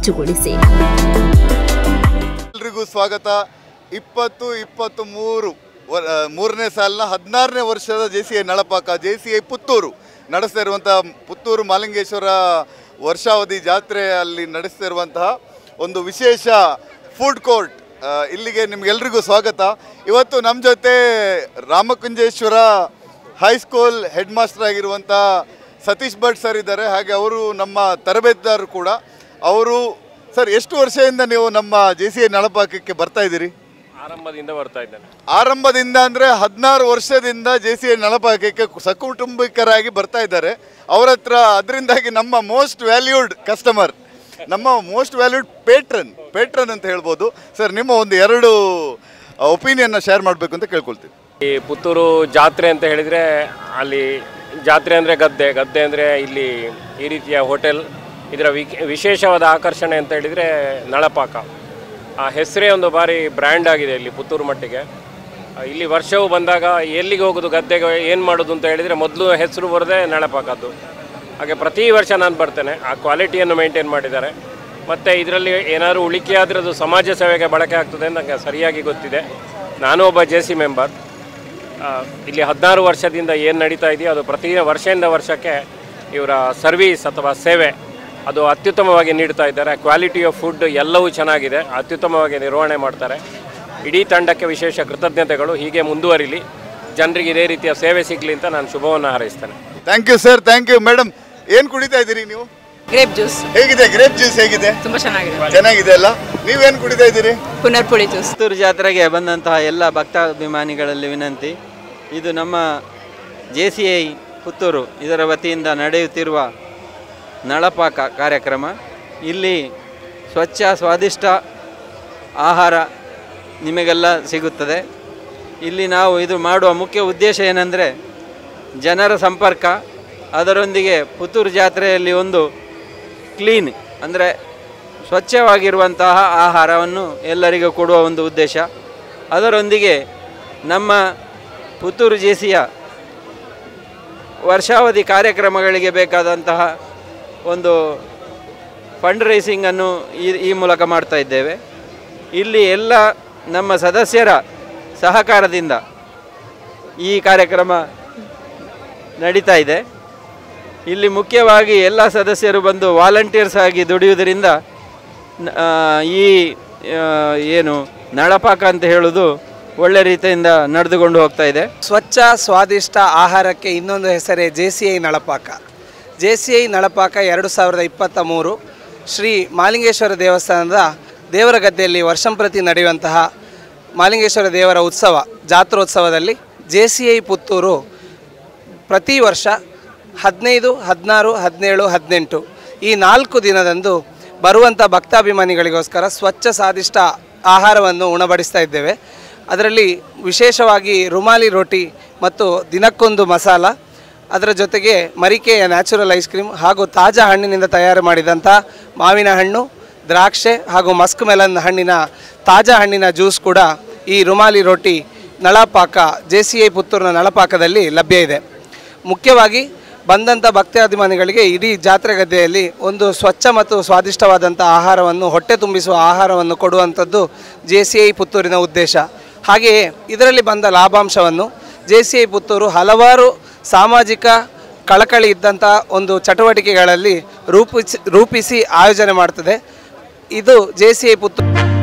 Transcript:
ಸಜ್ಜುಗೊಳಿಸಿ. ಎಲ್ರಿಗೂ ಸ್ವಾಗತ. 2023 ಮೂರನೇ ಸಾಲಿನ 16ನೇ ವರ್ಷದ JCI ನಳಪಾಕ JCI ಪುತ್ತೂರು ನಡೆಸ್ತಾ ಇರುವಂತಹ ಪುತ್ತೂರು ಮಾಲಿಂಗೇಶ್ವರ ವರ್ಷಾವಧಿ ಜಾತ್ರೆಯಲ್ಲಿ ನಡೆಸ್ತಾ ಇರುವಂತಹ ಒಂದು ವಿಶೇಷ ಫುಡ್ ಕೋರ್ಟ್. ಇಲ್ಲಿಗೆ ನಿಮ್ಗೆಲ್ರಿಗೂ ಸ್ವಾಗತ. ಇವತ್ತು ನಮ್ಮ ಜೊತೆ ರಾಮಕುಂಜೇಶ್ವರ ಹೈಸ್ಕೂಲ್ ಹೆಡ್ ಮಾಸ್ಟರ್ ಆಗಿರುವಂಥ ಸತೀಶ್ ಭಟ್ ಸರ್ ಇದ್ದಾರೆ. ಹಾಗೆ ಅವರು ನಮ್ಮ ತರಬೇತುದಾರರು ಕೂಡ. ಅವರು ಸರ್, ಎಷ್ಟು ವರ್ಷದಿಂದ ನೀವು ನಮ್ಮ JCI ನಳಪಾಕಕ್ಕೆ ಬರ್ತಾ ಇದ್ದೀರಿ? ಆರಂಭದಿಂದ ಬರ್ತಾ ಇದ್ದೇನೆ. ಆರಂಭದಿಂದ ಅಂದರೆ 16 ವರ್ಷದಿಂದ JCI ನಳಪಾಕಕ್ಕೆ ಸಕುಟುಂಬಿಕರಾಗಿ ಬರ್ತಾ ಇದ್ದಾರೆ. ಅವರ ಹತ್ರ ಅದರಿಂದಾಗಿ ನಮ್ಮ ಮೋಸ್ಟ್ ವ್ಯಾಲ್ಯೂಡ್ ಕಸ್ಟಮರ್, ನಮ್ಮ ಮೋಸ್ಟ್ ವ್ಯಾಲ್ಯೂಡ್ ಪೇಟ್ರನ್ ಅಂತ ಹೇಳ್ಬೋದು. ಸರ್, ನಿಮ್ಮ ಒಂದು 2 ಒಪಿನಿಯನ್ನ ಶೇರ್ ಮಾಡಬೇಕು ಅಂತ ಕೇಳ್ಕೊಳ್ತೀನಿ. ಈ ಪುತ್ತೂರು ಜಾತ್ರೆ ಅಂತ ಹೇಳಿದರೆ, ಅಲ್ಲಿ ಜಾತ್ರೆ ಅಂದರೆ ಗದ್ದೆ ಅಂದರೆ ಇಲ್ಲಿ ಈ ರೀತಿಯ ಹೋಟೆಲ್. ಇದರ ವಿಶೇಷವಾದ ಆಕರ್ಷಣೆ ಅಂತ ಹೇಳಿದರೆ ನಳಪಾಕ. ಆ ಹೆಸರೇ ಒಂದು ಬಾರಿ ಬ್ರ್ಯಾಂಡ್ ಆಗಿದೆ ಇಲ್ಲಿ ಪುತ್ತೂರು ಮಟ್ಟಿಗೆ. ಇಲ್ಲಿ ವರ್ಷವೂ ಬಂದಾಗ ಎಲ್ಲಿಗೆ ಹೋಗೋದು, ಗದ್ದೆಗೆ ಏನು ಮಾಡೋದು ಅಂತ ಹೇಳಿದರೆ ಮೊದಲು ಹೆಸರು ಬರೋದೇ ನಳಪಾಕದ್ದು. ಹಾಗೆ ಪ್ರತಿ ವರ್ಷ ನಾನು ಬರ್ತೇನೆ. ಆ ಕ್ವಾಲಿಟಿಯನ್ನು ಮೇಂಟೈನ್ ಮಾಡಿದ್ದಾರೆ. ಮತ್ತು ಇದರಲ್ಲಿ ಏನಾದರೂ ಉಳಿಕೆ ಆದರೆ ಅದು ಸಮಾಜ ಸೇವೆಗೆ ಬಳಕೆ ಆಗ್ತದೆ ಅಂತ ನನಗೆ ಸರಿಯಾಗಿ ಗೊತ್ತಿದೆ. ನಾನು ಒಬ್ಬ JC ಮೆಂಬರ್. ಇಲ್ಲಿ 16 ವರ್ಷದಿಂದ ಏನು ನಡೀತಾ ಇದೆಯೋ ಅದು ಪ್ರತಿ ವರ್ಷದಿಂದ ವರ್ಷಕ್ಕೆ ಇವರ ಸರ್ವೀಸ್ ಅಥವಾ ಸೇವೆ ಅದು ಅತ್ಯುತ್ತಮವಾಗಿ ನೀಡ್ತಾ ಇದ್ದಾರೆ. ಕ್ವಾಲಿಟಿ ಆಫ್ ಫುಡ್ ಎಲ್ಲವೂ ಚೆನ್ನಾಗಿದೆ, ಅತ್ಯುತ್ತಮವಾಗಿ ನಿರ್ವಹಣೆ ಮಾಡ್ತಾರೆ. ಇಡೀ ತಂಡಕ್ಕೆ ವಿಶೇಷ ಕೃತಜ್ಞತೆಗಳು. ಹೀಗೆ ಮುಂದುವರಿಲಿ, ಜನರಿಗೆ ಇದೇ ರೀತಿಯ ಸೇವೆ ಸಿಗಲಿ ಅಂತ ನಾನು ಶುಭವನ್ನು ಹಾರೈಸ್ತೇನೆ. Thank you sir, thank you. Madam, ಏನು ಕುಡಿತಾ ಇದ್ದೀರಿ ನೀವು? Grape juice. ಹೇಗಿದೆ ಗ್ರೇಪ್ ಜ್ಯೂಸ್? ಹೇಗಿದೆ? ತುಂಬಾ ಚೆನ್ನಾಗಿದೆ. ಚೆನ್ನಾಗಿದೆ ಅಲ್ಲ? ನೀವೇನು ಕುಡಿತಾ ಇದ್ದೀರಿ? ಪುನರ್ಪುಳಿ ಜ್ಯೂಸ್. ಪುತ್ತೂರು ಜಾತ್ರೆಗೆ ಬಂದಂತಹ ಎಲ್ಲ ಭಕ್ತಾಭಿಮಾನಿಗಳಲ್ಲಿ ವಿನಂತಿ, ಇದು ನಮ್ಮ JCI ಪುತ್ತೂರು ಇದರ ವತಿಯಿಂದ ನಡೆಯುತ್ತಿರುವ ನಳಪಾಕ ಕಾರ್ಯಕ್ರಮ. ಇಲ್ಲಿ ಸ್ವಚ್ಛ ಸ್ವಾದಿಷ್ಟ ಆಹಾರ ನಿಮಗೆಲ್ಲ ಸಿಗುತ್ತದೆ. ಇಲ್ಲಿ ನಾವು ಇದು ಮಾಡುವ ಮುಖ್ಯ ಉದ್ದೇಶ ಏನೆಂದರೆ ಜನರ ಸಂಪರ್ಕ, ಅದರೊಂದಿಗೆ ಪುತ್ತೂರು ಜಾತ್ರೆಯಲ್ಲಿ ಒಂದು ಕ್ಲೀನ್ ಅಂದರೆ ಸ್ವಚ್ಛವಾಗಿರುವಂತಹ ಆಹಾರವನ್ನು ಎಲ್ಲರಿಗೂ ಕೊಡುವ ಒಂದು ಉದ್ದೇಶ. ಅದರೊಂದಿಗೆ ನಮ್ಮ ಪುತ್ತೂರು JCI ವರ್ಷಾವಧಿ ಕಾರ್ಯಕ್ರಮಗಳಿಗೆ ಬೇಕಾದಂತಹ ಒಂದು ಫಂಡ್ ರೈಸಿಂಗನ್ನು ಈ ಮೂಲಕ ಮಾಡ್ತಾ ಇದ್ದೇವೆ. ಇಲ್ಲಿ ಎಲ್ಲ ನಮ್ಮ ಸದಸ್ಯರ ಸಹಕಾರದಿಂದ ಈ ಕಾರ್ಯಕ್ರಮ ನಡೀತಾ ಇದೆ. ಇಲ್ಲಿ ಮುಖ್ಯವಾಗಿ ಎಲ್ಲ ಸದಸ್ಯರು ಬಂದು ವಾಲಂಟಿಯರ್ಸ್ ಆಗಿ ದುಡಿಯುವುದರಿಂದ ಈ ಏನು ನಳಪಾಕ ಅಂತ ಹೇಳೋದು ಒಳ್ಳೆ ರೀತಿಯಿಂದ ನಡೆದುಕೊಂಡು ಹೋಗ್ತಾ ಇದೆ. ಸ್ವಚ್ಛ ಸ್ವಾದಿಷ್ಟ ಆಹಾರಕ್ಕೆ ಇನ್ನೊಂದು ಹೆಸರೇ JCI ನಳಪಾಕ. JCI ನಳಪಾಕ 2023 ಶ್ರೀ ಮಾಲಿಂಗೇಶ್ವರ ದೇವಸ್ಥಾನದ ದೇವರ ಗದ್ದೆಯಲ್ಲಿ ವರ್ಷಂಪ್ರತಿ ನಡೆಯುವಂತಹ ಮಾಲಿಂಗೇಶ್ವರ ದೇವರ ಉತ್ಸವ ಜಾತ್ರೋತ್ಸವದಲ್ಲಿ JCI ಪುತ್ತೂರು ಪ್ರತಿ ವರ್ಷ 15, 16, 17, 18 ಈ 4 ದಿನದಂದು ಬರುವಂಥ ಭಕ್ತಾಭಿಮಾನಿಗಳಿಗೋಸ್ಕರ ಸ್ವಚ್ಛ ಸ್ವಾದಿಷ್ಟ ಆಹಾರವನ್ನು ಉಣಬಡಿಸ್ತಾ ಇದ್ದೇವೆ. ಅದರಲ್ಲಿ ವಿಶೇಷವಾಗಿ ರುಮಾಲಿ ರೋಟಿ ಮತ್ತು ದಿನಕ್ಕೊಂದು ಮಸಾಲ, ಅದರ ಜೊತೆಗೆ ಮರಿಕೆಯ ನ್ಯಾಚುರಲ್ ಐಸ್ ಕ್ರೀಮ್ ಹಾಗೂ ತಾಜಾ ಹಣ್ಣಿನಿಂದ ತಯಾರು ಮಾಡಿದಂಥ ಮಾವಿನ ಹಣ್ಣು, ದ್ರಾಕ್ಷೆ ಹಾಗೂ ಮಸ್ಕ್ ಮೆಲನ್ ಹಣ್ಣಿನ ತಾಜಾ ಹಣ್ಣಿನ ಜ್ಯೂಸ್ ಕೂಡ ಈ ರುಮಾಲಿ ರೋಟಿ ನಳಪಾಕ JCI ಪುತ್ತೂರಿನ ನಳಪಾಕದಲ್ಲಿ ಲಭ್ಯ ಇದೆ. ಮುಖ್ಯವಾಗಿ ಬಂದಂಥ ಭಕ್ತಾಭಿಮಾನಿಗಳಿಗೆ ಇಡೀ ಜಾತ್ರೆ ಗದ್ದೆಯಲ್ಲಿ ಒಂದು ಸ್ವಚ್ಛ ಮತ್ತು ಸ್ವಾದಿಷ್ಟವಾದಂಥ ಆಹಾರವನ್ನು, ಹೊಟ್ಟೆ ತುಂಬಿಸುವ ಆಹಾರವನ್ನು ಕೊಡುವಂಥದ್ದು JCI ಪುತ್ತೂರಿನ ಉದ್ದೇಶ. ಹಾಗೆಯೇ ಇದರಲ್ಲಿ ಬಂದ ಲಾಭಾಂಶವನ್ನು JCI ಪುತ್ತೂರು ಹಲವಾರು ಸಾಮಾಜಿಕ ಕಳಕಳಿ ಇದ್ದಂಥ ಒಂದು ಚಟುವಟಿಕೆಗಳಲ್ಲಿ ರೂಪಿಸಿ ಆಯೋಜನೆ ಮಾಡ್ತದೆ. ಇದು JCI ಪುತ್ತೂರು.